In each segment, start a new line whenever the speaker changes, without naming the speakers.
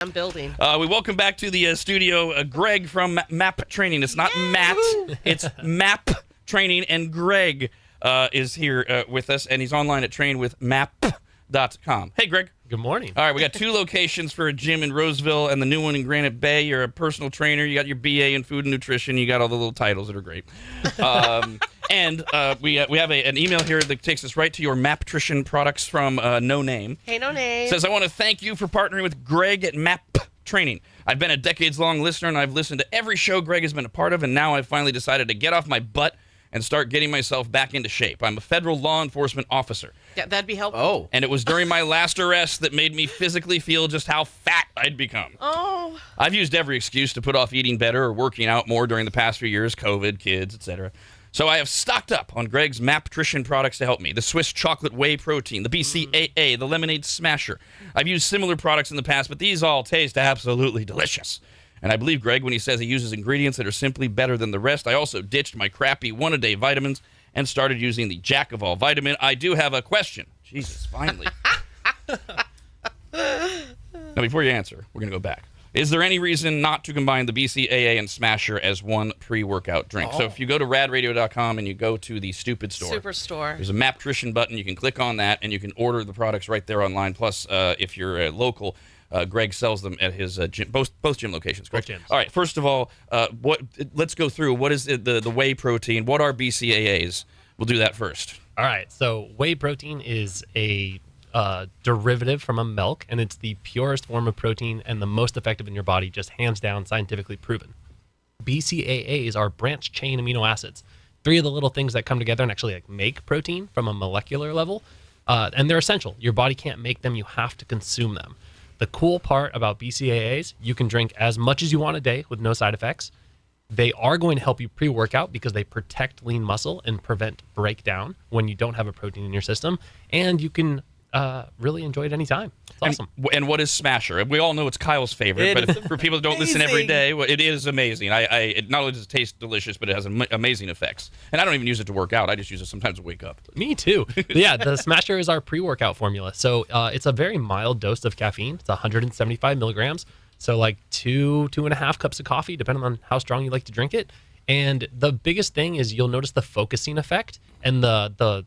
I'm building.
We welcome back to the studio Greg from MAP Training. It's not Matt, it's MAP Training, and Greg is here with us, and he's online at trainwithmap.com. Hey, Greg.
Good morning.
All right, we got two locations for a gym in Roseville and the new one in Granite Bay. You're a personal trainer. You got your BA in food and nutrition. You got all the little titles that are great. And we have an email here that takes us right to your Maptrition products from No Name.
Hey, No Name.
Says, I want to thank you for partnering with Greg at MAP Training. I've been a decades-long listener, and I've listened to every show Greg has been a part of, and now I've finally decided to get off my butt and start getting myself back into shape. I'm a federal law enforcement officer.
Yeah, that'd be helpful.
Oh. And it was during my last arrest that made me physically feel just how fat I'd become.
Oh.
I've used every excuse to put off eating better or working out more during the past few years, COVID, kids, etc. So I have stocked up on Greg's Maptrition products to help me. The Swiss Chocolate Whey Protein, the BCAA, the Lemonade Smasher. I've used similar products in the past, but these all taste absolutely delicious. And I believe Greg when he says he uses ingredients that are simply better than the rest. I also ditched my crappy one-a-day vitamins and started using the Jack of All vitamin. I do have a question. Jesus, finally. Now, before you answer, we're going to go back. Is there any reason not to combine the BCAA and Smasher as one pre-workout drink? So if you go to RADTV.com and you go to the Stupid Store.
Superstore.
There's a Maptrition button. You can click on that, and you can order the products right there online. Plus, if you're local, Greg sells them at his gym, both gym locations. Correct?
Both gyms.
All right. First of all, let's go through what is the whey protein. What are BCAAs? We'll do that first.
All right. So whey protein is a derivative from a milk, and it's the purest form of protein and the most effective in your body, just hands down, scientifically proven. BCAAs are branched chain amino acids, three of the little things that come together and actually make protein from a molecular level, and they're essential. Your body can't make them. You have to consume them. The cool part about BCAAs, you can drink as much as you want a day with no side effects. They are going to help you pre-workout because they protect lean muscle and prevent breakdown when you don't have a protein in your system, and you can really enjoy it anytime. It's awesome.
And what is Smasher? We all know it's Kyle's favorite, but for people that don't listen every day, it is amazing. It not only does it taste delicious, but it has amazing effects. And I don't even use it to work out. I just use it sometimes to wake up.
Me too. Yeah, the Smasher is our pre-workout formula. So it's a very mild dose of caffeine. It's 175 milligrams. So like 2.5 cups of coffee, depending on how strong you like to drink it. And the biggest thing is you'll notice the focusing effect and the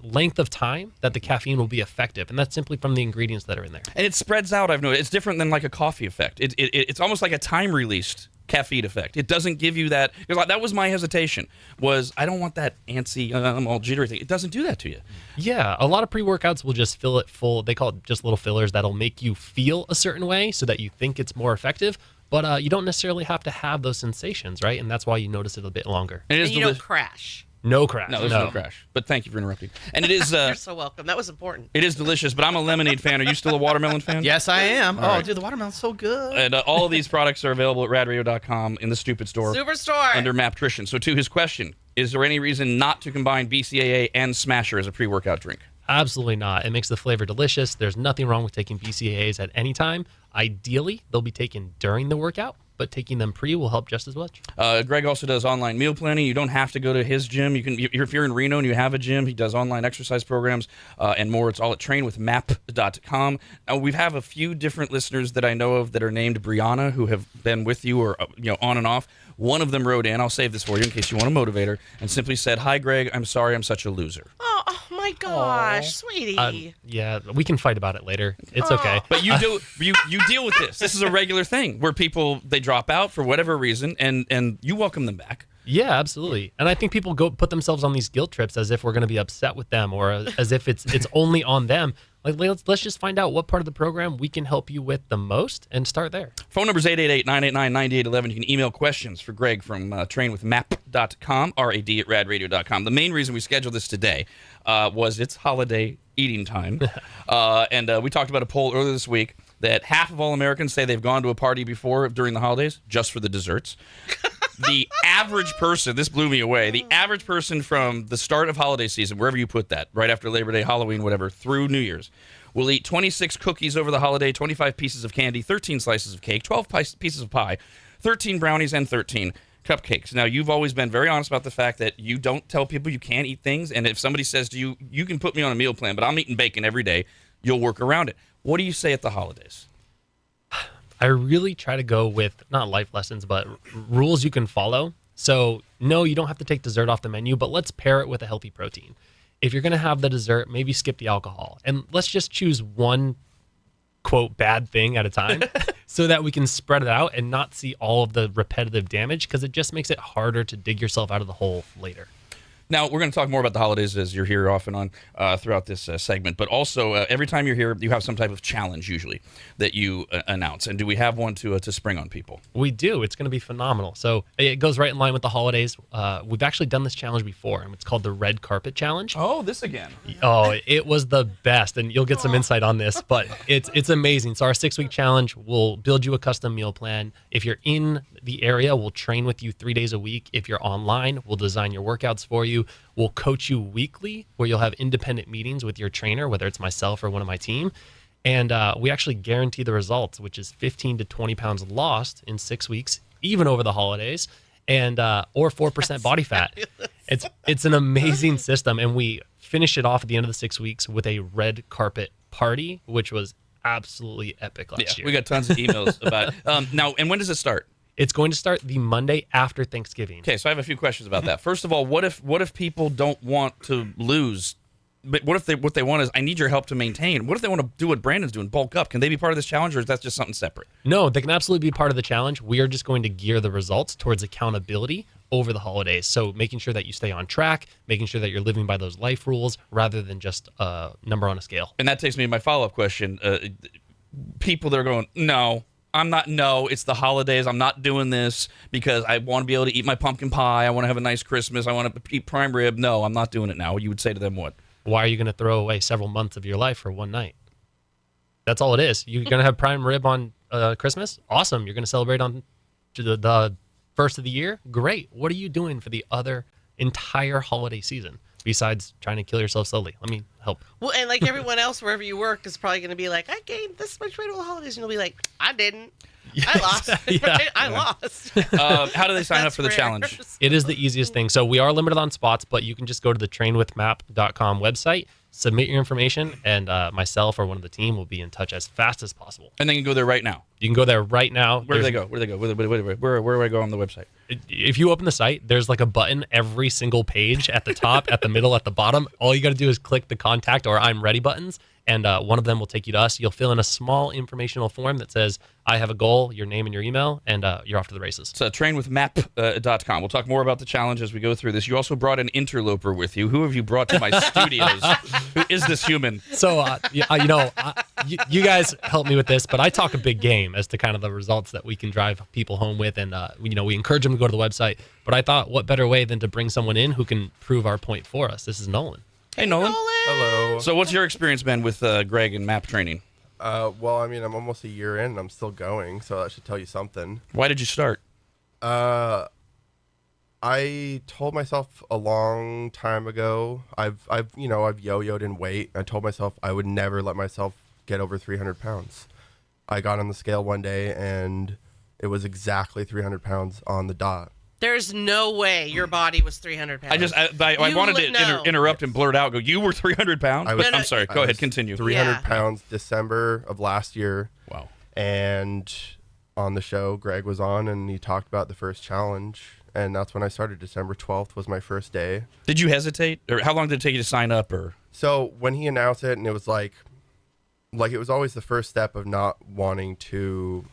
length of time that the caffeine will be effective, and that's simply from the ingredients that are in there.
And it spreads out. I've noticed it's different than like a coffee effect. It's almost like a time-released caffeine effect. It doesn't give you that. Because that was my hesitation. Was I don't want that antsy, all jittery thing. It doesn't do that to you.
Yeah, a lot of pre-workouts will just fill it full. They call it just little fillers that'll make you feel a certain way so that you think it's more effective. But you don't necessarily have to have those sensations, right? And that's why you notice it a bit longer.
And
you don't crash.
No crash.
No, there's no crash. But thank you for interrupting. And it is.
You're so welcome. That was important.
It is delicious. But I'm a lemonade fan. Are you still a watermelon fan?
Yes, I am.
Right.
Dude, the watermelon's so good.
And all of these products are available at RADRadio.com in the Stupid Store.
Superstore.
Under Maptrition. So to his question, is there any reason not to combine BCAA and Smasher as a pre-workout drink?
Absolutely not. It makes the flavor delicious. There's nothing wrong with taking BCAAs at any time. Ideally, they'll be taken during the workout, but taking them pre will help just as much.
Greg also does online meal planning. You don't have to go to his gym. You can, if you're in Reno and you have a gym, he does online exercise programs and more. It's all at trainwithmap.com. We have a few different listeners that I know of that are named Brianna who have been with you or on and off. One of them wrote in, I'll save this for you in case you want to motivate her, and simply said, "Hi, Greg, I'm sorry I'm such a loser."
Oh my gosh, sweetie.
Yeah, we can fight about it later. It's okay.
But you deal with this. This is a regular thing where people, they drop out for whatever reason, and you welcome them back.
Yeah, absolutely. And I think people go put themselves on these guilt trips as if we're going to be upset with them or as if it's only on them. Like, let's just find out what part of the program we can help you with the most and start there.
Phone number is 888-989-9811. You can email questions for Greg from trainwithmap.com, RAD@radradio.com. The main reason we scheduled this today was it's holiday eating time. And we talked about a poll earlier this week that half of all Americans say they've gone to a party before during the holidays just for the desserts. The average person, this blew me away, the average person from the start of holiday season, wherever you put that, right after Labor Day, Halloween, whatever, through New Year's, will eat 26 cookies over the holiday, 25 pieces of candy, 13 slices of cake, 12 pieces of pie, 13 brownies, and 13 cupcakes. Now, you've always been very honest about the fact that you don't tell people you can't eat things, and if somebody says to you, you can put me on a meal plan, but I'm eating bacon every day, you'll work around it. What do you say at the holidays?
I really try to go with not life lessons, but rules you can follow. So, no, you don't have to take dessert off the menu, but let's pair it with a healthy protein. If you're going to have the dessert, maybe skip the alcohol. And let's just choose one, quote, bad thing at a time so that we can spread it out and not see all of the repetitive damage, because it just makes it harder to dig yourself out of the hole later.
Now, we're going to talk more about the holidays as you're here off and on throughout this segment, but also every time you're here, you have some type of challenge usually that you announce. And do we have one to spring on people?
We do. It's going to be phenomenal. So it goes right in line with the holidays. We've actually done this challenge before, and it's called the Red Carpet Challenge.
Oh, this again.
Oh, it was the best, and you'll get some insight on this, but it's amazing. So our 6-week challenge will build you a custom meal plan. If you're in the area, we'll train with you 3 days a week. If you're online, we'll design your workouts for you. We'll coach you weekly, where you'll have independent meetings with your trainer, whether it's myself or one of my team. And we actually guarantee the results, which is 15 to 20 pounds lost in 6 weeks, even over the holidays, and or 4% body fat. It's an amazing system, and we finish it off at the end of the 6 weeks with a red carpet party, which was absolutely epic last year.
We got tons of emails about it. Now, and when does it start?
It's going to start the Monday after Thanksgiving.
Okay, so I have a few questions about that. First of all, what if people don't want to lose? But what they want is, I need your help to maintain. What if they want to do what Brandon's doing, bulk up? Can they be part of this challenge, or is that just something separate?
No, they can absolutely be part of the challenge. We are just going to gear the results towards accountability over the holidays. So making sure that you stay on track, making sure that you're living by those life rules rather than just a number on a scale.
And that takes me to my follow-up question. People that are going, no, it's the holidays. I'm not doing this because I want to be able to eat my pumpkin pie. I want to have a nice Christmas. I want to eat prime rib. No, I'm not doing it now. You would say to them what?
Why are you going to throw away several months of your life for one night? That's all it is. You're going to have prime rib on Christmas? Awesome. You're going to celebrate on the first of the year? Great. What are you doing for the other entire holiday season besides trying to kill yourself slowly? Let me help.
Well, and like everyone else, wherever you work, is probably going to be like, I gained this much weight over the holidays. And you'll be like, I didn't. I lost. I lost.
How do they sign up for the challenge?
It is the easiest thing. So we are limited on spots, but you can just go to the trainwithmap.com website, submit your information, and myself or one of the team will be in touch as fast as possible.
And they can go there right now.
You can go there right now.
Where do they go? Where do I go on the website?
If you open the site, there's like a button every single page at the top, at the middle, at the bottom. All you got to do is click the contact or I'm ready buttons, and one of them will take you to us. You'll fill in a small informational form that says, I have a goal, your name and your email, and you're off to the races.
So trainwithmap.com. We'll talk more about the challenge as we go through this. You also brought an interloper with you. Who have you brought to my studios? Who is this human?
So, you guys help me with this, but I talk a big game as to kind of the results that we can drive people home with, and we encourage them to go to the website. But I thought, what better way than to bring someone in who can prove our point for us? This is Nolan.
Hey, Nolan.
Hello.
So what's your experience been with Greg and map training?
Well, I mean, I'm almost a year in and I'm still going, so that should tell you something.
Why did you start?
I told myself a long time ago, I've yo-yoed in weight. I told myself I would never let myself get over 300 pounds. I got on the scale one day and it was exactly 300 pounds on the dot.
There's no way your body was 300 pounds.
I wanted to interrupt and blurt out. Go, you were 300 pounds? I'm sorry. Go ahead. Continue.
300 pounds December of last year.
Wow.
And on the show, Greg was on and he talked about the first challenge. And that's when I started. December 12th was my first day.
Did you hesitate? Or how long did it take you to sign up? Or
So when he announced it, and it was like it was always the first step of not wanting to,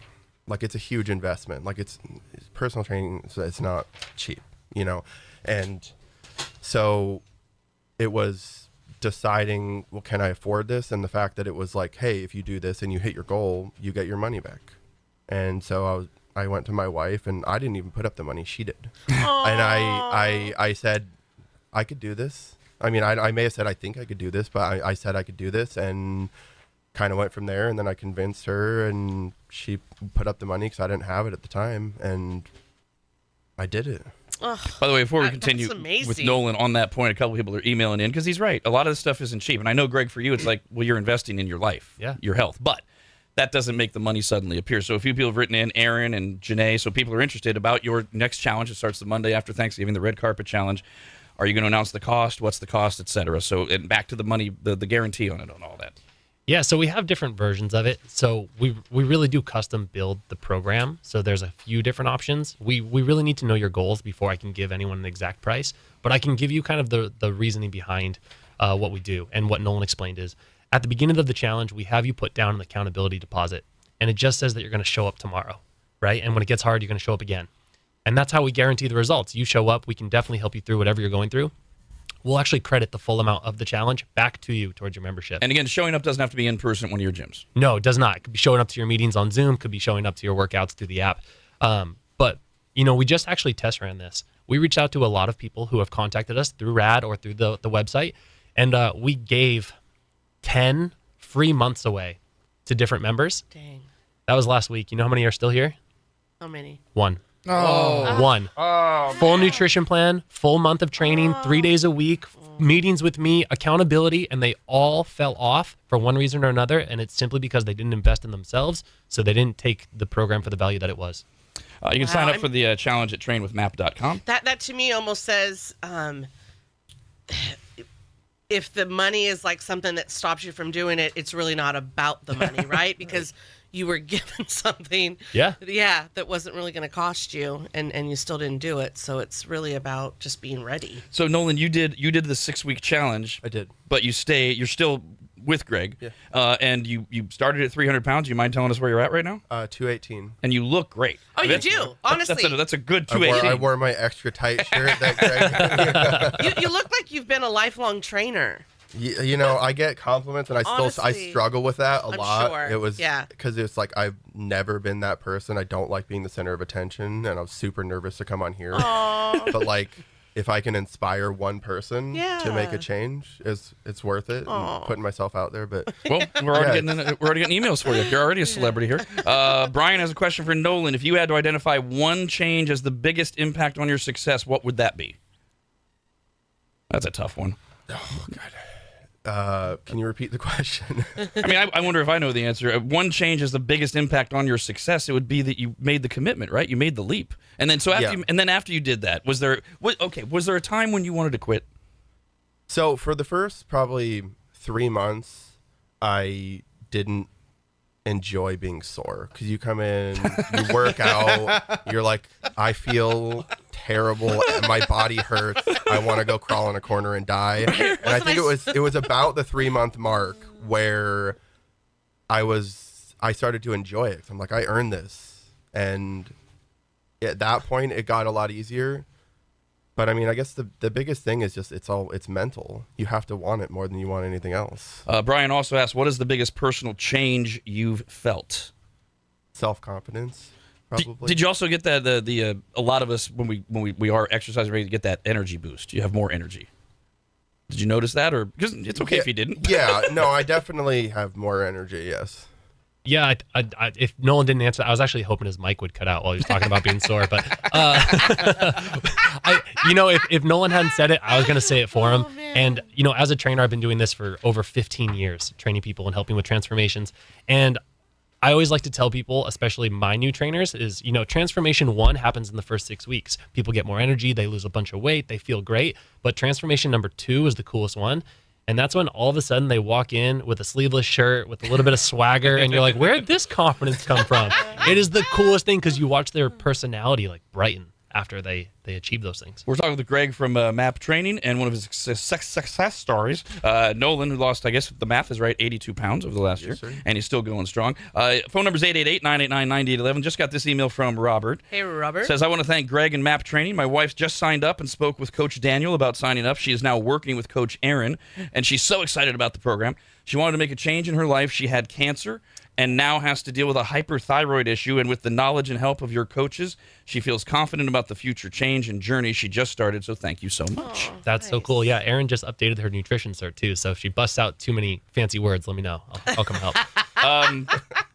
it's a huge investment. It's personal training, so it's not cheap, And so it was deciding, well, can I afford this? And the fact that it was like, hey, if you do this and you hit your goal, you get your money back. And so I went to my wife, and I didn't even put up the money. She did.
Aww.
And I said, I could do this. I mean, I may have said I think I could do this, but I said I could do this, and kind of went from there. And then I convinced her, and she put up the money because I didn't have it at the time, and I did it.
Ugh,
by the way, before we continue with Nolan on that point, a couple people are emailing in because he's right. A lot of this stuff isn't cheap. And I know, Greg, for you, it's like, well, you're investing in your life, your health. But that doesn't make the money suddenly appear. So a few people have written in, Aaron and Janae, so people are interested about your next challenge. It starts the Monday after Thanksgiving, the Red Carpet Challenge. Are you going to announce the cost? What's the cost, et cetera? So and back to the money, the guarantee on it and all that.
Yeah, so we have different versions of it. So we really do custom build the program. So there's a few different options. We really need to know your goals before I can give anyone an exact price. But I can give you kind of the reasoning behind what we do. And what Nolan explained is, at the beginning of the challenge, we have you put down an accountability deposit. And it just says that you're going to show up tomorrow, right? And when it gets hard, you're going to show up again. And that's how we guarantee the results. You show up, we can definitely help you through whatever you're going through. We'll actually credit the full amount of the challenge back to you towards your membership.
And again, showing up doesn't have to be in person at one of your gyms.
No, it does not. It could be showing up to your meetings on Zoom, could be showing up to your workouts through the app. But, we just actually test ran this. We reached out to a lot of people who have contacted us through RAD or through the website, and we gave 10 free months away to different members.
Dang.
That was last week. You know how many are still here?
How many?
1.
Oh.
1. Full nutrition plan, full month of training, 3 days a week, meetings with me, accountability, and they all fell off for one reason or another, and it's simply because they didn't invest in themselves, so they didn't take the program for the value that it was.
You can sign up for the challenge at trainwithmap.com.
That to me almost says, if the money is like something that stops you from doing it, it's really not about the money, right? Because you were given something, that wasn't really going to cost you, and you still didn't do it. So it's really about just being ready.
So Nolan, you did the 6-week challenge.
I did.
But you're still with Greg.
Yeah.
And you started at 300 pounds. You mind telling us where you're at right now?
218.
And you look great.
Oh, you do, honestly.
That's a good 218.
I wore my extra tight shirt that Greg.
You look like you've been a lifelong trainer.
I get compliments, and I
Honestly,
struggle with that a lot.
Sure.
It was
Yeah.
because it's like I've never been that person. I don't like being the center of attention, and I'm super nervous to come on here.
Aww.
But like, if I can inspire one person to make
Yeah.
a change, it's worth it. And putting myself out there, but
Well, we're already getting emails for you. You're already a celebrity here. Brian has a question for Nolan. If you had to identify one change as the biggest impact on your success, what would that be? That's a tough one.
oh god. Can you repeat the question?
I mean, I wonder if I know the answer. One change is the biggest impact on your success. It would be that you made the commitment, right? You made the leap, and then after you did that, was there a time when you wanted to quit?
So for the first probably 3 months, I didn't enjoy being sore because you come in, you work out, you're like, I feel terrible, my body hurts, I want to go crawl in a corner and die. And I think it was about the 3-month mark where I started to enjoy it. I'm like, I earned this, and at that point it got a lot easier. But I mean, I guess the biggest thing is just it's mental. You have to want it more than you want anything else.
Brian also asked, what is the biggest personal change you've felt?
Self-confidence, probably.
Did you also get that a lot of us when we are exercising ready to get that energy boost? You have more energy. Did you notice that, or because it's okay if you didn't?
Yeah, no, I definitely have more energy. Yes.
Yeah, if Nolan didn't answer, I was actually hoping his mic would cut out while he was talking about being sore. But, if Nolan hadn't said it, I was going to say it for him. And, as a trainer, I've been doing this for over 15 years, training people and helping with transformations. And I always like to tell people, especially my new trainers, is, transformation 1 happens in the first 6 weeks. People get more energy, they lose a bunch of weight, they feel great. But transformation number 2 is the coolest one. And that's when all of a sudden they walk in with a sleeveless shirt, with a little bit of swagger, and you're like, where did this confidence come from? It is the coolest thing because you watch their personality like brighten after they achieve those things.
We're talking with Greg from MAP Training, and one of his success stories, Nolan, who lost, I guess the math is right, 82 pounds over the last year,
sir.
and he's still going strong. Phone number is 888-989-9811. Just got this email from Robert.
Hey, Robert.
Says, I want to thank Greg and MAP Training. My wife just signed up and spoke with Coach Daniel about signing up. She is now working with Coach Aaron, and she's so excited about the program. She wanted to make a change in her life. She had cancer and now has to deal with a hyperthyroid issue. And with the knowledge and help of your coaches, she feels confident about the future change and journey she just started. So thank you so much.
That's so cool. Yeah, Erin just updated her nutrition cert too. So if she busts out too many fancy words, let me know. I'll come help.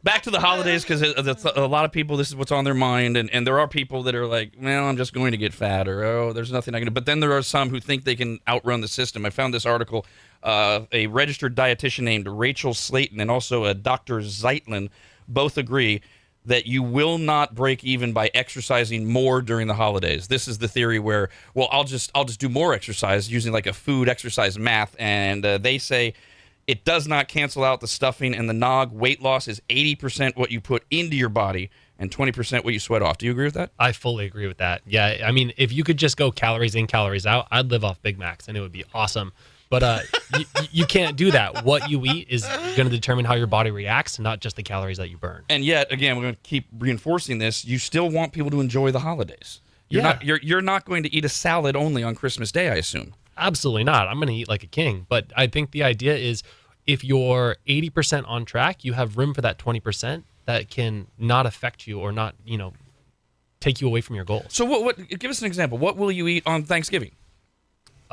Back to the holidays, because a lot of people, this is what's on their mind. And there are people that are like, well, I'm just going to get fat, or, oh, there's nothing I can do. But then there are some who think they can outrun the system. I found this article. A registered dietitian named Rachel Slayton and also a Dr. Zeitlin both agree that you will not break even by exercising more during the holidays. This is the theory where, well, I'll just do more exercise using like a food exercise math, and they say It does not cancel out the stuffing and the nog. Weight loss is 80% what you put into your body and 20% what you sweat off. Do you agree with that?
I fully agree with that. Yeah, I mean, if you could just go calories in, calories out, I'd live off Big Macs, and it would be awesome. But you can't do that. What you eat is going to determine how your body reacts, not just the calories that you burn.
And yet, again, we're going to keep reinforcing this. You still want people to enjoy the holidays. You're not going to eat a salad only on Christmas Day, I assume.
Absolutely not. I'm going to eat like a king. But I think the idea is if you're 80% on track, you have room for that 20% that can not affect you or not, take you away from your goals.
So what give us an example. What will you eat on Thanksgiving?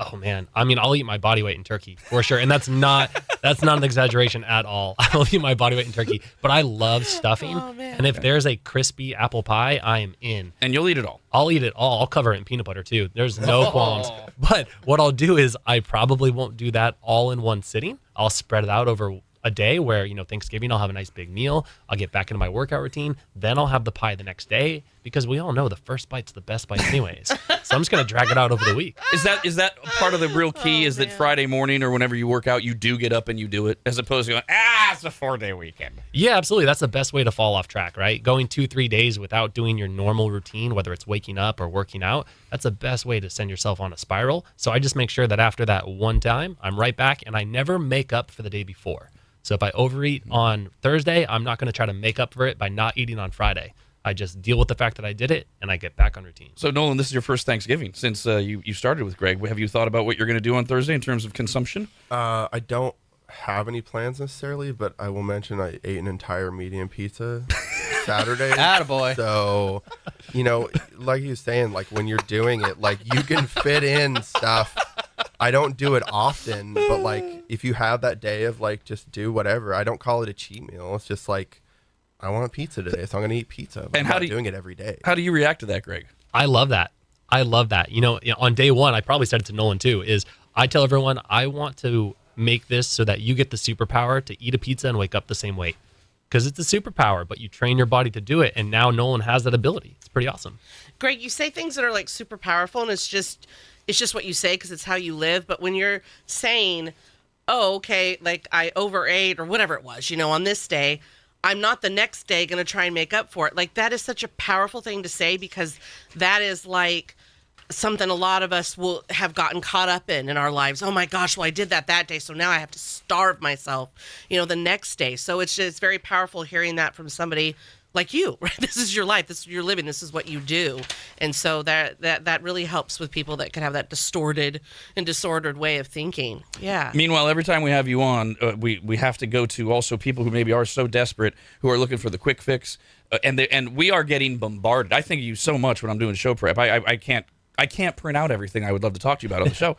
Oh man, I mean, I'll eat my body weight in turkey for sure, and that's not an exaggeration at all. I'll eat my body weight in turkey, but I love stuffing, and if there's a crispy apple pie, I am in.
And you'll eat it all.
I'll eat it all. I'll cover it in peanut butter too. There's no qualms. But what I'll do is I probably won't do that all in one sitting. I'll spread it out over a day where, Thanksgiving, I'll have a nice big meal. I'll get back into my workout routine. Then I'll have the pie the next day because we all know the first bite's the best bite anyways. So I'm just going to drag it out over the week.
Is that part of the real key is that Friday morning or whenever you work out, you do get up and you do it as opposed to going, it's a 4-day weekend.
Yeah, absolutely. That's the best way to fall off track, right? Going 2-3 days without doing your normal routine, whether it's waking up or working out, that's the best way to send yourself on a spiral. So I just make sure that after that one time, I'm right back and I never make up for the day before. So if I overeat on Thursday, I'm not going to try to make up for it by not eating on Friday. I just deal with the fact that I did it, and I get back on routine.
So, Nolan, this is your first Thanksgiving since you started with Greg. Have you thought about what you're going to do on Thursday in terms of consumption?
I don't have any plans necessarily, but I will mention I ate an entire medium pizza Saturday.
Attaboy.
So, like you were saying, like when you're doing it, like you can fit in stuff. I don't do it often, but like if you have that day of like just do whatever, I don't call it a cheat meal. It's just like I want a pizza today, so I'm gonna eat pizza. But
And
I'm not doing it every day.
How do you react to that, Greg?
I love that. On day one, I probably said it to Nolan too, is I tell everyone I want to make this so that you get the superpower to eat a pizza and wake up the same weight. Because it's a superpower, but you train your body to do it, and now Nolan has that ability. It's pretty awesome.
Greg, you say things that are like super powerful, and it's just what you say because it's how you live. But when you're saying, oh, okay, like I overate or whatever it was, on this day, I'm not the next day going to try and make up for it. Like that is such a powerful thing to say because that is like something a lot of us will have gotten caught up in our lives. Oh my gosh, well I did that day, so now I have to starve myself, the next day. So it's very powerful hearing that from somebody like you, right? This is your life. This is your living. This is what you do. And so that really helps with people that can have that distorted and disordered way of thinking. Yeah.
Meanwhile, every time we have you on, we have to go to also people who maybe are so desperate who are looking for the quick fix. And we are getting bombarded. I thank you so much when I'm doing show prep. I can't print out everything I would love to talk to you about on the show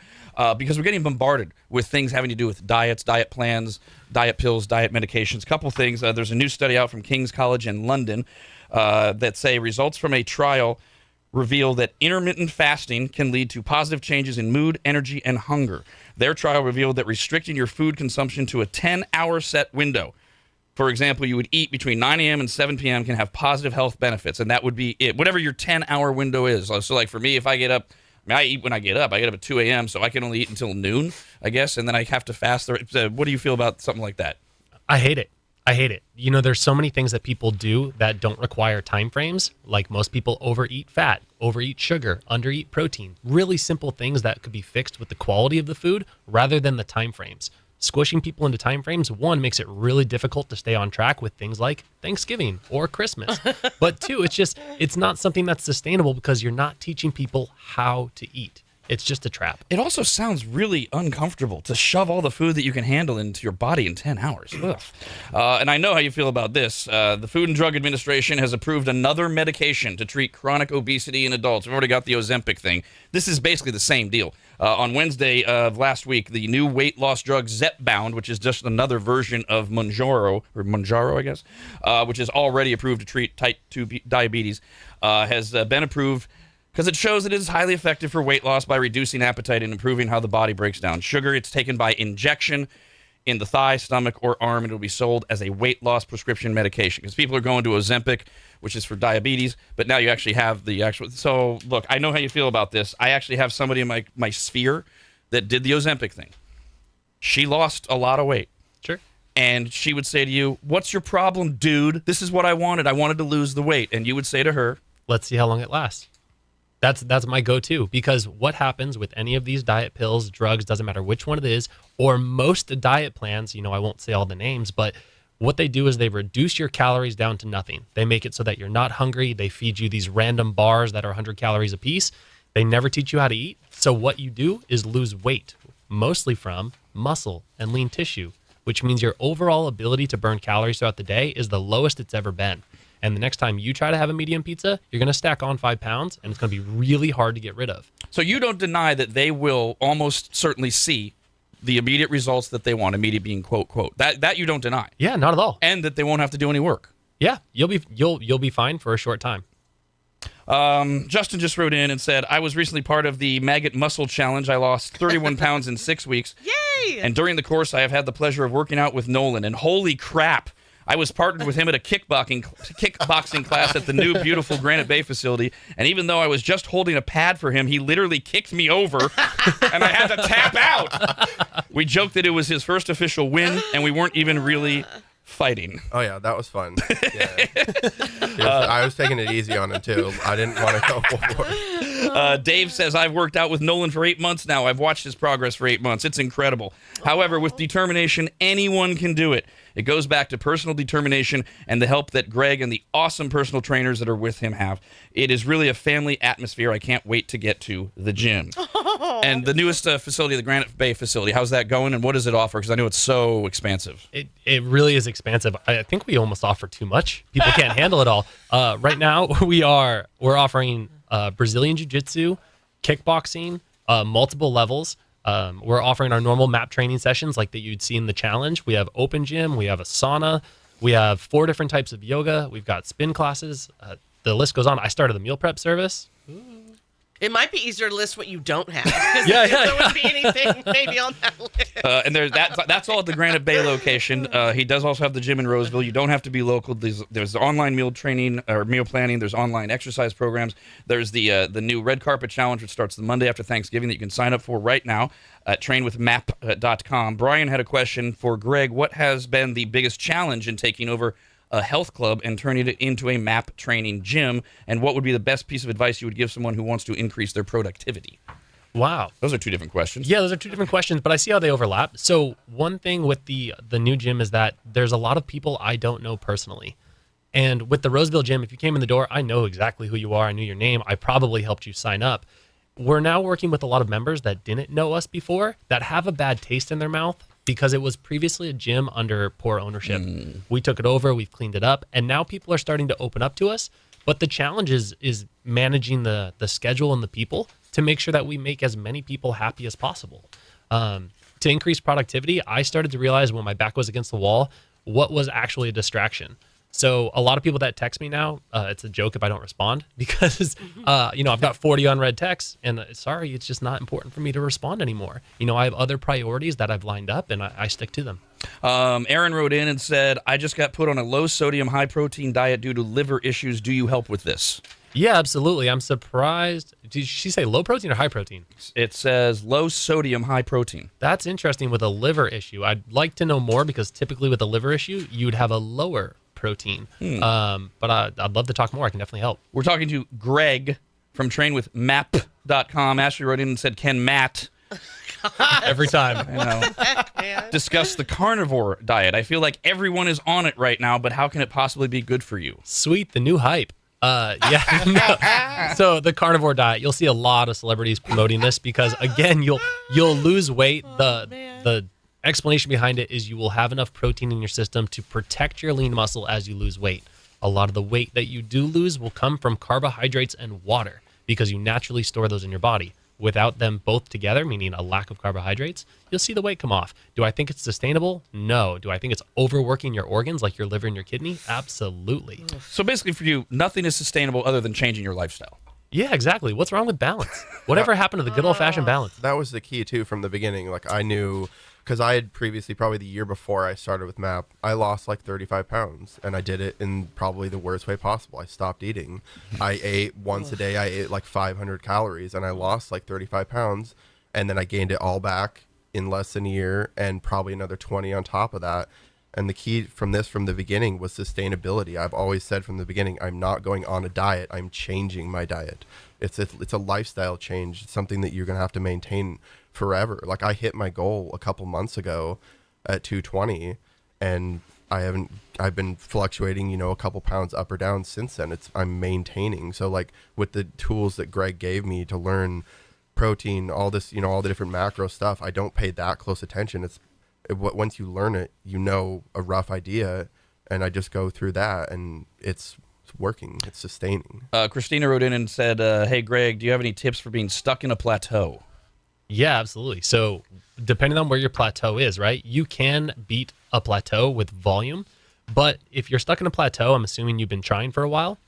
because we're getting bombarded with things having to do with diets, diet plans, diet pills, diet medications. Couple things. There's a new study out from King's College in London that say results from a trial reveal that intermittent fasting can lead to positive changes in mood, energy, and hunger. Their trial revealed that restricting your food consumption to a 10-hour set window, for example, you would eat between 9 a.m. and 7 p.m. can have positive health benefits, and that would be it. Whatever your 10-hour window is. So, like for me, if I get up, I eat when I get up. I get up at 2 a.m., so I can only eat until noon, I guess, and then I have to fast. What do you feel about something like that?
I hate it. There's so many things that people do that don't require time frames. Like most people overeat fat, overeat sugar, undereat protein. Really simple things that could be fixed with the quality of the food rather than the time frames. Squishing people into time frames, one, makes it really difficult to stay on track with things like Thanksgiving or Christmas. But two, it's not something that's sustainable because you're not teaching people how to eat. It's just a trap.
It also sounds really uncomfortable to shove all the food that you can handle into your body in 10 hours. And I know how you feel about this. The Food and Drug Administration has approved another medication to treat chronic obesity in adults. We've already got the Ozempic thing. This is basically the same deal. On Wednesday of last week, the new weight loss drug Zepbound, which is just another version of Mounjaro, I guess, which is already approved to treat type 2 diabetes, has been approved because it shows that it is highly effective for weight loss by reducing appetite and improving how the body breaks down sugar. It's taken by injection in the thigh, stomach, or arm, and it will be sold as a weight loss prescription medication because people are going to Ozempic, which is for diabetes, but now you actually have the actual. So, look, I know how you feel about this. I actually have somebody in my sphere that did the Ozempic thing. She lost a lot of weight. and she would say to you, "What's your problem, dude? This is what I wanted. I wanted to lose the weight." And you would say to her,
"Let's see how long it lasts." That's my go-to, because what happens with any of these diet pills, drugs, doesn't matter which one it is, or most diet plans, I won't say all the names, but what they do is they reduce your calories down to nothing. They make it so that you're not hungry. They feed you these random bars that are 100 calories a piece. They never teach you how to eat. So what you do is lose weight, mostly from muscle and lean tissue, which means your overall ability to burn calories throughout the day is the lowest it's ever been. And the next time you try to have a medium pizza, you're going to stack on 5 pounds, and it's going to be really hard to get rid of.
So you don't deny that they will almost certainly see the immediate results that they want, immediate being quote, quote. That you don't deny.
Yeah, not at all.
And that they won't have to do any work.
Yeah, you'll be fine for a short time.
Justin just wrote in and said, "I was recently part of the Maggot Muscle Challenge. I lost 31 pounds in 6 weeks.
Yay!
And during the course, I have had the pleasure of working out with Nolan. And holy crap, I was partnered with him at a kickboxing class at the new, beautiful Granite Bay facility. And even though I was just holding a pad for him, he literally kicked me over, and I had to tap out. We joked that it was his first official win, and we weren't even really fighting."
Oh yeah, that was fun. Yeah. I was taking it easy on him too. I didn't want to go for it.
Dave says, "I've worked out with Nolan for 8 months now. I've watched his progress for 8 months. It's incredible. However, with determination, anyone can do it. It goes back to personal determination and the help that Greg and the awesome personal trainers that are with him have. It is really a family atmosphere. I can't wait to get to the gym." And the newest facility, the Granite Bay facility, how's that going, and what does it offer? Because I know it's so expansive.
It really is expansive. I think we almost offer too much. People can't handle it all. Right now, we're offering Brazilian Jiu-Jitsu, kickboxing, multiple levels. We're offering our normal MAP training sessions like that you'd see in the challenge. We have open gym. We have a sauna. We have 4 different types of yoga. We've got spin classes. The list goes on. I started the meal prep service.
It might be easier to list what you don't have. Because
Yeah.
there wouldn't be anything maybe on that list.
And that's all at the Granite Bay location. He does also have the gym in Roseville. You don't have to be local. There's online meal training or meal planning. There's online exercise programs. There's the new Red Carpet Challenge, which starts the Monday after Thanksgiving, that you can sign up for right now at trainwithmap.com. Brian had a question for Greg. What has been the biggest challenge in taking over a health club and turning it into a MAP training gym, and what would be the best piece of advice you would give someone who wants to increase their productivity?
Wow.
Those are 2 different questions.
Yeah, those are 2 different questions, but I see how they overlap. So one thing with the new gym is that there's a lot of people I don't know personally. And with the Roseville gym, if you came in the door, I know exactly who you are. I knew your name. I probably helped you sign up. We're now working with a lot of members that didn't know us before, that have a bad taste in their mouth because it was previously a gym under poor ownership. We took it over, we've cleaned it up, and now people are starting to open up to us. But the challenge is managing the schedule and the people to make sure that we make as many people happy as possible. To increase productivity, I started to realize when my back was against the wall, what was actually a distraction. So a lot of people that text me now, it's a joke if I don't respond because, I've got 40 unread texts and sorry, it's just not important for me to respond anymore. I have other priorities that I've lined up and I stick to them.
Aaron wrote in and said, "I just got put on a low sodium, high protein diet due to liver issues. Do you help with this?"
Yeah, absolutely. I'm surprised. Did she say low protein or high protein?
It says low sodium, high protein.
That's interesting with a liver issue. I'd like to know more because typically with a liver issue, you'd have a lower protein. But I'd love to talk more. I can definitely help.
We're talking to Greg from trainwithmap.com. Ashley wrote in and said, "Can Matt
every time
discuss the carnivore diet? I feel like everyone is on it right now, but how can it possibly be good for you?"
Sweet, the new hype. So the carnivore diet, you'll see a lot of celebrities promoting this because again, you'll lose weight. The explanation behind it is you will have enough protein in your system to protect your lean muscle as you lose weight. A lot of the weight that you do lose will come from carbohydrates and water because you naturally store those in your body. Without them both together, meaning a lack of carbohydrates, you'll see the weight come off. Do I think it's sustainable? No. Do I think it's overworking your organs like your liver and your kidney? Absolutely.
So basically for you, nothing is sustainable other than changing your lifestyle.
Yeah, exactly. What's wrong with balance? Whatever happened to the good old-fashioned balance?
That was the key, too, from the beginning. Like, I knew, because I had previously, probably the year before I started with MAP, I lost like 35 pounds, and I did it in probably the worst way possible. I stopped eating. I ate once a day. I ate like 500 calories, and I lost like 35 pounds, and then I gained it all back in less than a year, and probably another 20 on top of that. And the key from the beginning was sustainability. I've always said from the beginning, I'm not going on a diet. I'm changing my diet. It's a lifestyle change. It's something that you're going to have to maintain forever. Like I hit my goal a couple months ago at 220, and I've been fluctuating, a couple pounds up or down since then. I'm maintaining. So like with the tools that Greg gave me to learn protein, all this, all the different macro stuff, I don't pay that close attention. Once you learn it, a rough idea, and I just go through that, and it's working. It's sustaining.
Christina wrote in and said, hey, Greg, do you have any tips for being stuck in a plateau?
Yeah, absolutely. So depending on where your plateau is, right, you can beat a plateau with volume. But if you're stuck in a plateau, I'm assuming you've been trying for a while,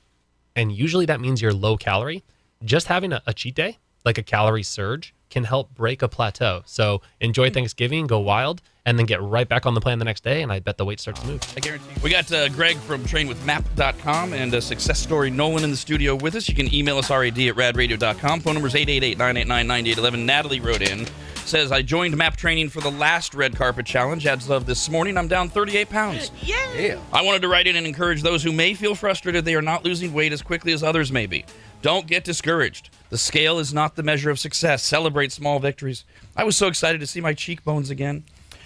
and usually that means you're low calorie. Just having a cheat day, like a calorie surge, can help break a plateau. So enjoy Thanksgiving, go wild, and then get right back on the plan the next day, and I bet the weight starts to move.
I guarantee. We got Greg from trainwithmap.com and success story Nolan in the studio with us. You can email us, rad@radradio.com. Phone number is 888-989-9811. Natalie wrote in, says, I joined MAP training for the last Red Carpet Challenge as of this morning. I'm down 38 pounds.
Yeah.
I wanted to write in and encourage those who may feel frustrated they are not losing weight as quickly as others may be. Don't get discouraged. The scale is not the measure of success. Celebrate small victories. I was so excited to see my cheekbones again.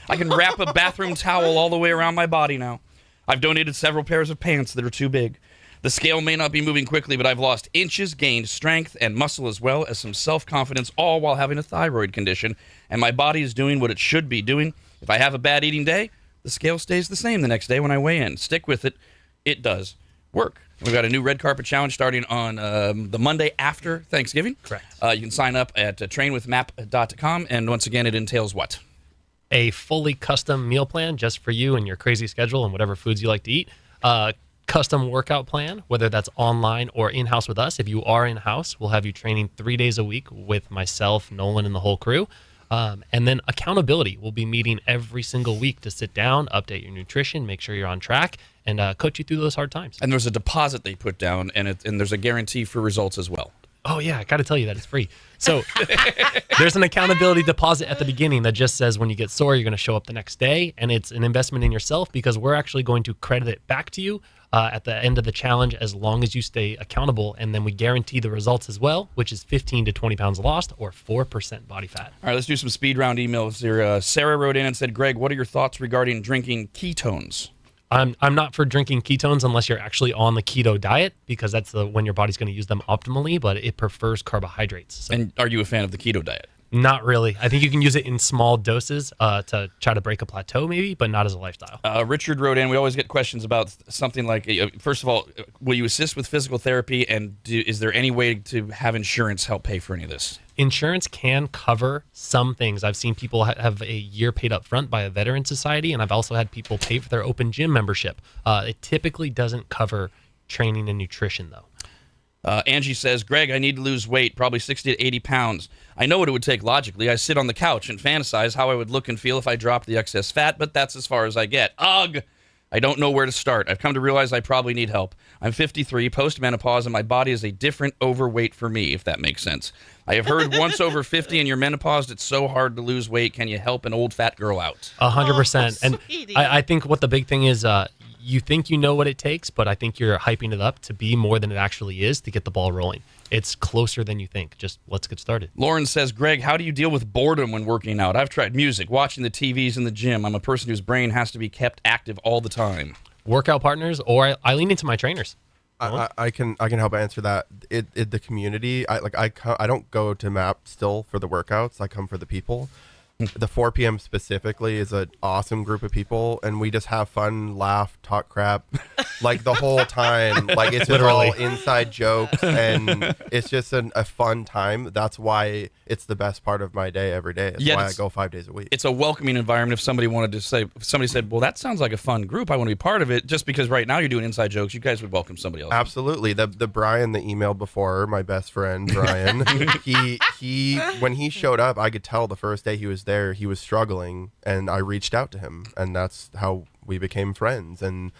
I can wrap a bathroom towel all the way around my body now. I've donated several pairs of pants that are too big. The scale may not be moving quickly, but I've lost inches, gained strength and muscle as well as some self-confidence, all while having a thyroid condition. And my body is doing what it should be doing. If I have a bad eating day, the scale stays the same the next day when I weigh in. Stick with it. It does work. We've got a new Red Carpet Challenge starting on the Monday after Thanksgiving.
Correct.
You can sign up at trainwithmap.com. And once again, it entails what?
A fully custom meal plan just for you and your crazy schedule and whatever foods you like to eat. Custom workout plan, whether that's online or in-house with us. If you are in-house, we'll have you training 3 days a week with myself, Nolan, and the whole crew. And then accountability. We'll be meeting every single week to sit down, update your nutrition, make sure you're on track, and coach you through those hard times.
And there's a deposit they put down, and there's a guarantee for results as well.
Oh, yeah, I got to tell you that it's free. So there's an accountability deposit at the beginning that just says when you get sore, you're going to show up the next day, and it's an investment in yourself because we're actually going to credit it back to you at the end of the challenge as long as you stay accountable, and then we guarantee the results as well, which is 15 to 20 pounds lost or 4% body fat.
All right, let's do some speed round emails here. Sarah wrote in and said, Greg, what are your thoughts regarding drinking ketones?
I'm not for drinking ketones unless you're actually on the keto diet because that's when your body's going to use them optimally, but it prefers carbohydrates. So.
And are you a fan of the keto diet?
Not really. I think you can use it in small doses to try to break a plateau maybe, but not as a lifestyle.
Richard wrote in, we always get questions about something like, first of all, will you assist with physical therapy, and is there any way to have insurance help pay for any of this?
Insurance can cover some things. I've seen people have a year paid up front by a veteran society, and I've also had people pay for their open gym membership. It typically doesn't cover training and nutrition, though.
Angie says, Greg, I need to lose weight, probably 60 to 80 pounds. I know what it would take logically. I sit on the couch and fantasize how I would look and feel if I dropped the excess fat, but that's as far as I get. Ugh! I don't know where to start. I've come to realize I probably need help. I'm 53, post-menopause, and my body is a different overweight for me, if that makes sense. I have heard once over 50 and you're menopaused, it's so hard to lose weight. Can you help an old fat girl out?
100%. And I think what the big thing is, you think you know what it takes, but I think you're hyping it up to be more than it actually is to get the ball rolling. It's closer than you think. Just let's get started.
Lauren says, Greg, how do you deal with boredom when working out? I've tried music, watching the TVs in the gym. I'm a person whose brain has to be kept active all the time.
Workout partners, or I lean into my trainers.
I can help answer that. The community, I don't go to MAP still for the workouts. I come for the people. The 4 p.m. specifically is an awesome group of people, and we just have fun, laugh, talk crap, like the whole time. Like it's just all inside jokes, and it's just a fun time. That's why it's the best part of my day every day. That's why I go 5 days a week.
It's a welcoming environment. If somebody said, well, that sounds like a fun group, I want to be part of it, just because right now you're doing inside jokes, you guys would welcome somebody else.
Absolutely. The Brian that emailed before, my best friend, Brian, he when he showed up, I could tell the first day he was there, he was struggling, and I reached out to him, and that's how we became friends. And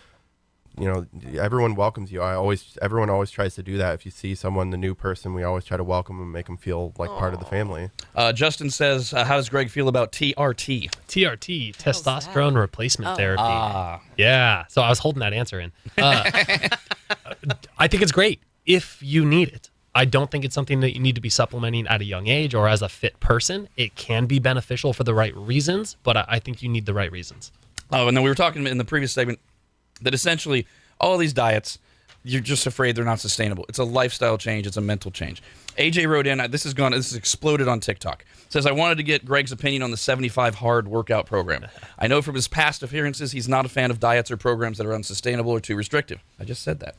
everyone welcomes you. Everyone always tries to do that. If you see someone, the new person, we always try to welcome them, make them feel like part of the family.
Justin says, how does Greg feel about TRT?
TRT, testosterone replacement therapy. Yeah. So I was holding that answer in. I think it's great if you need it. I don't think it's something that you need to be supplementing at a young age or as a fit person. It can be beneficial for the right reasons, but I think you need the right reasons.
Oh, and then we were talking in the previous segment that essentially all these diets, you're just afraid they're not sustainable. It's a lifestyle change. It's a mental change. AJ wrote in, this has exploded on TikTok. Says, I wanted to get Greg's opinion on the 75 hard workout program. I know from his past appearances, he's not a fan of diets or programs that are unsustainable or too restrictive. I just said that.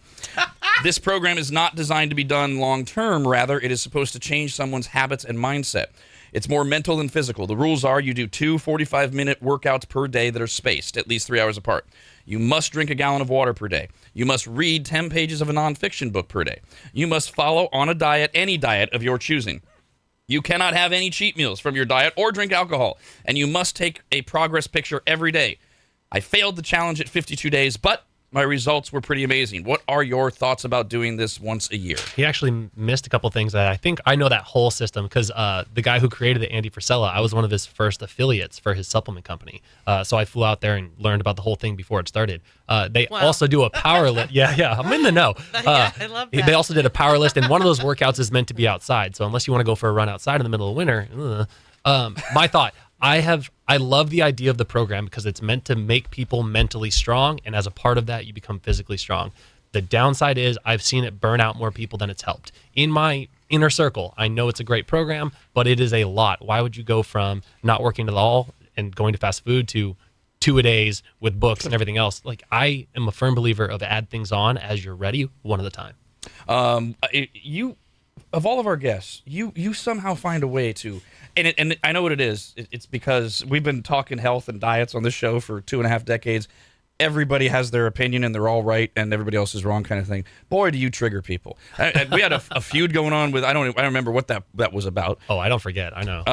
This program is not designed to be done long term. Rather, it is supposed to change someone's habits and mindset. It's more mental than physical. The rules are you do 2 45-minute workouts per day that are spaced, at least 3 hours apart. You must drink a gallon of water per day. You must read 10 pages of a nonfiction book per day. You must follow on a diet, any diet of your choosing. You cannot have any cheat meals from your diet or drink alcohol. And you must take a progress picture every day. I failed the challenge at 52 days, but my results were pretty amazing. What are your thoughts about doing this once a year?
He actually missed a couple things that I think I know that whole system because the guy who created it, Andy Frisella, I was one of his first affiliates for his supplement company. So I flew out there and learned about the whole thing before it started. They also do a power lift. Yeah, I'm in the know.
I love that.
They also did a power lift, and one of those workouts is meant to be outside. So unless you want to go for a run outside in the middle of winter, my thought, I love the idea of the program because it's meant to make people mentally strong, and as a part of that, you become physically strong. The downside is I've seen it burn out more people than it's helped. In my inner circle, I know it's a great program, but it is a lot. Why would you go from not working at all and going to fast food to 2-a-days with books and everything else? Like, I am a firm believer of add things on as you're ready, one at a time.
Of all of our guests, you somehow find a way to, and I know what it is. It's because we've been talking health and diets on this show for 2.5 decades. Everybody has their opinion and they're all right and everybody else is wrong kind of thing. Boy, do you trigger people. We had a feud going on with, I don't remember what that was about.
Oh, I don't forget. I know.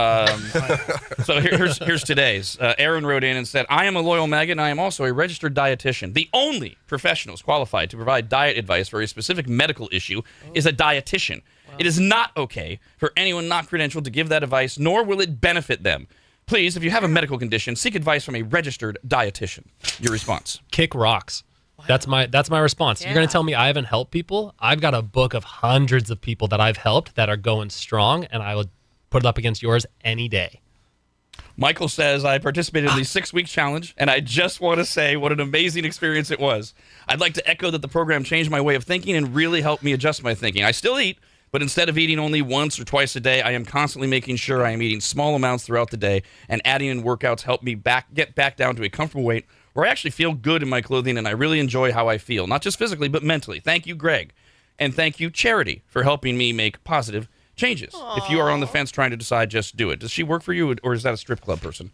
So here's today's. Aaron wrote in and said, I am a loyal maggot and I am also a registered dietitian. The only professionals qualified to provide diet advice for a specific medical issue is a dietitian. Wow. It is not okay for anyone not credentialed to give that advice, nor will it benefit them. Please, if you have a medical condition, seek advice from a registered dietitian. Your response.
Kick rocks. Wow. That's my response. Yeah. You're going to tell me I haven't helped people? I've got a book of hundreds of people that I've helped that are going strong, and I would put it up against yours any day.
Michael says, I participated in the 6-week challenge, and I just want to say what an amazing experience it was. I'd like to echo that the program changed my way of thinking and really helped me adjust my thinking. I still eat, but instead of eating only once or twice a day, I am constantly making sure I am eating small amounts throughout the day, and adding in workouts help me get back down to a comfortable weight where I actually feel good in my clothing and I really enjoy how I feel, not just physically, but mentally. Thank you, Greg. And thank you, Charity, for helping me make positive changes. Aww. If you are on the fence trying to decide, just do it. Does she work for you, or is that a strip club person?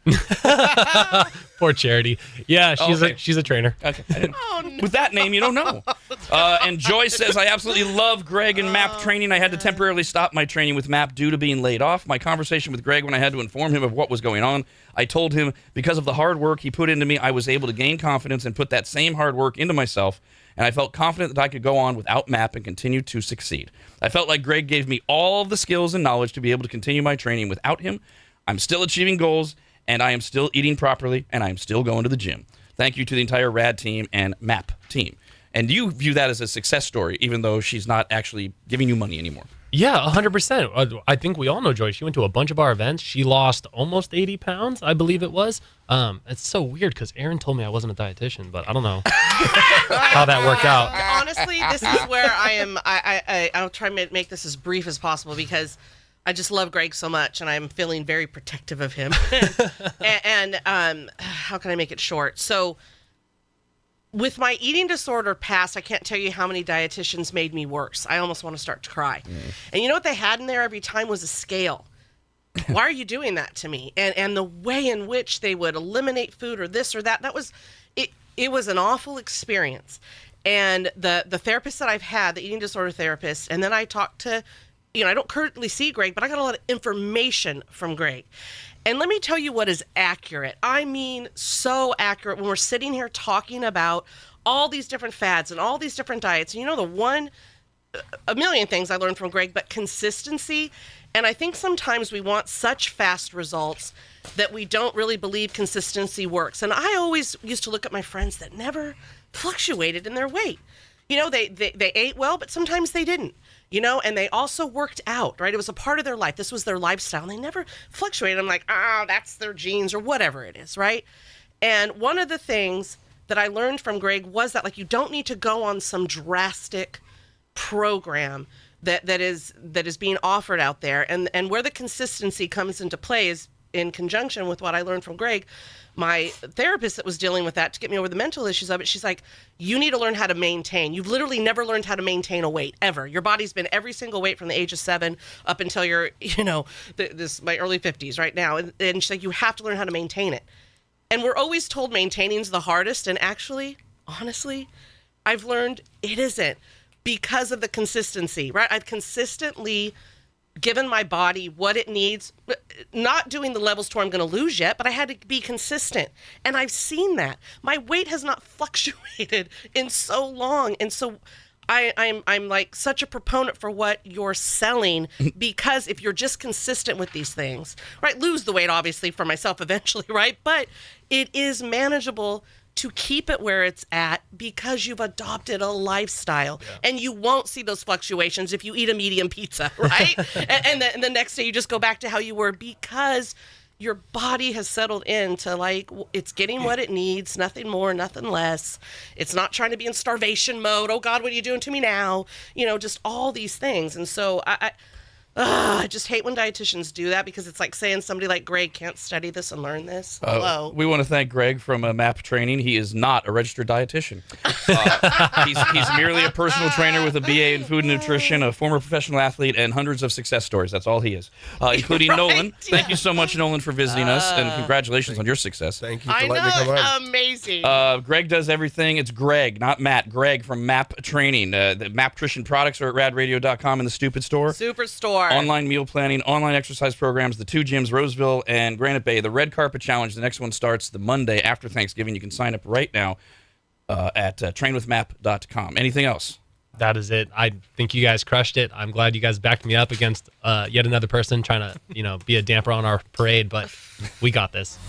Poor Charity. Yeah, she's a trainer.
Okay. With that name, you don't know. And Joy says, I absolutely love Greg and MAP training. I had to temporarily stop my training with MAP due to being laid off. My conversation with Greg when I had to inform him of what was going on, I told him because of the hard work he put into me, I was able to gain confidence and put that same hard work into myself. And I felt confident that I could go on without MAP and continue to succeed. I felt like Greg gave me all of the skills and knowledge to be able to continue my training without him. I'm still achieving goals, and I am still eating properly, and I am still going to the gym. Thank you to the entire RAD team and MAP team. And you view that as a success story, even though she's not actually giving you money anymore.
Yeah, 100%. I think we all know Joy. She went to a bunch of our events. She lost almost 80 pounds, I believe it was. It's so weird because Aaron told me I wasn't a dietitian, but I don't know how that worked out.
Honestly, this is where I am. I'll try and make this as brief as possible because I just love Greg so much, and I'm feeling very protective of him. and how can I make it short? So, with my eating disorder past, I can't tell you how many dietitians made me worse. I almost want to start to cry. And you know what they had in there every time was a scale. Why are you doing that to me? And the way in which they would eliminate food or this or that was it. It was an awful experience. And the therapist that I've had, the eating disorder therapist, and then I talked to, I don't currently see Greg, but I got a lot of information from Greg. And let me tell you what is accurate. I mean, so accurate when we're sitting here talking about all these different fads and all these different diets. And a million things I learned from Greg, but consistency. And I think sometimes we want such fast results that we don't really believe consistency works. And I always used to look at my friends that never fluctuated in their weight. They ate well, but sometimes they didn't, and they also worked out, right? It was a part of their life. This was their lifestyle. And they never fluctuated. I'm like, that's their genes or whatever it is, right? And one of the things that I learned from Greg was that, like, you don't need to go on some drastic program that is being offered out there. And where the consistency comes into play is in conjunction with what I learned from Greg. My therapist that was dealing with that to get me over the mental issues of it, she's like, you need to learn how to maintain. You've literally never learned how to maintain a weight ever. Your body's been every single weight from the age of 7 up until you're, my early 50s right now. And she's like, you have to learn how to maintain it. And we're always told maintaining is the hardest. And actually, honestly, I've learned it isn't, because of the consistency, right? I've consistently given my body what it needs, not doing the levels to where I'm going to lose yet, but I had to be consistent. And I've seen that. My weight has not fluctuated in so long. And so I'm like such a proponent for what you're selling, because if you're just consistent with these things, right? Lose the weight, obviously, for myself eventually, right? But it is manageable to keep it where it's at because you've adopted a lifestyle. Yeah. And you won't see those fluctuations if you eat a medium pizza, right? and the next day you just go back to how you were, because your body has settled into, like, it's getting what it needs, nothing more, nothing less. It's not trying to be in starvation mode. Oh God, what are you doing to me now? Just all these things. And so I just hate when dietitians do that, because it's like saying somebody like Greg can't study this and learn this. Hello.
We want to thank Greg from MAP Training. He is not a registered dietitian. He's merely a personal trainer with a BA in food and nutrition, a former professional athlete, and hundreds of success stories. That's all he is, including right? Nolan. Yeah. Thank you so much, Nolan, for visiting us, and congratulations on your success.
Thank you for letting me come on.
Amazing.
Greg does everything. It's Greg, not Matt. Greg from MAP Training. The MAP Nutrition products are at radradio.com in the Stupid Store.
Superstore.
Online meal planning, online exercise programs, the 2 gyms, Roseville and Granite Bay, the Red Carpet Challenge. The next one starts the Monday after Thanksgiving. You can sign up right now at trainwithmap.com. Anything else?
That is it. I think you guys crushed it. I'm glad you guys backed me up against yet another person trying to, be a damper on our parade, but we got this.